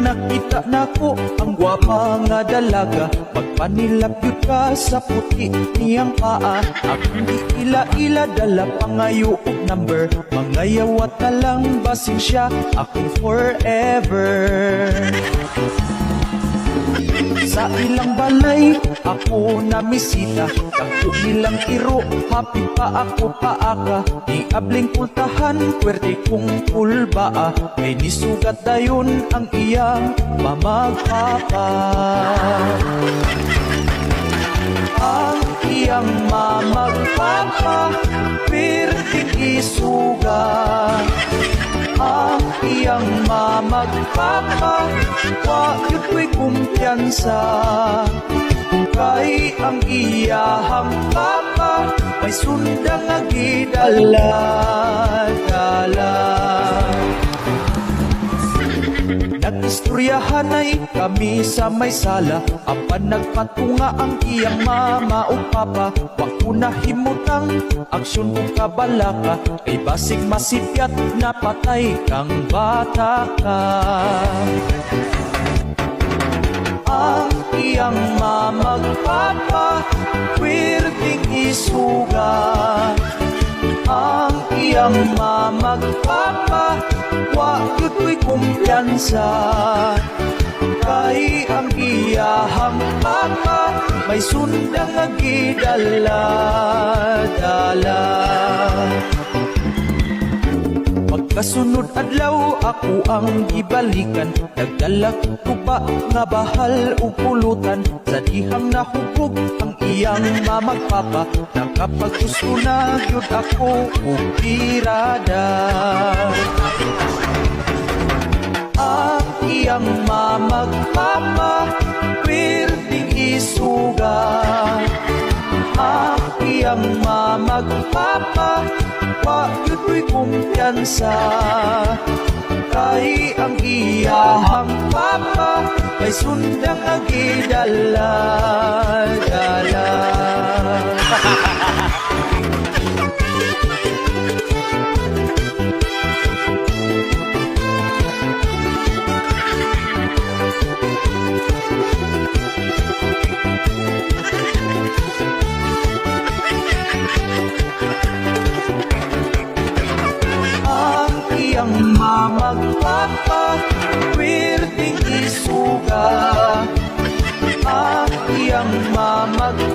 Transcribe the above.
Nakita nako ang gwapa nga dalaga, pagpanilap yun ka sa puti niyang paa. Akong ila-ila dala pangayo og number, mangayawat na lang basing siya akong forever. Sa ilang balay, ako na misita. Ako nilang iro, happy pa ako paaka. Di abling pultahan, pwerte kong pulbaa. May nisugat dayon ang iyang mamagpapa. Ang iyang mamagpapa, pwerteng isugat. Ang iyang mamagpapa, wag ko'y kumpiyansa. Kay ang iyahang papa, may sundang nga gidala-dala. Nag-istoryahan ay kami sa may sala, apan nagpatunga ang iyang mama o papa. Wa ko nahimutang aksyon kong kabalaka, kay basig masipyat na patay kang bata ka. Ang iyang mamagpapa, pwerteng isugat. Ang iyang mamagpapa, wag ko'y kumpiyansa. Kay ang iyahang papa, may sundang nga gidala-dala. Pagkasunod adlaw ako ang gibalikan, nagdala ko pa nga bahal o pulutan. Sa dihang nahubog ang iyang mamagpapa, nakapaggusto na yun ako o pirada. Ang iyang mamagpapa, pwerdeng isugat. Ang iyang mamagpapa, wag ko'y kumpiyansa. Kay ang iyahang papa, may sundang nga gidala.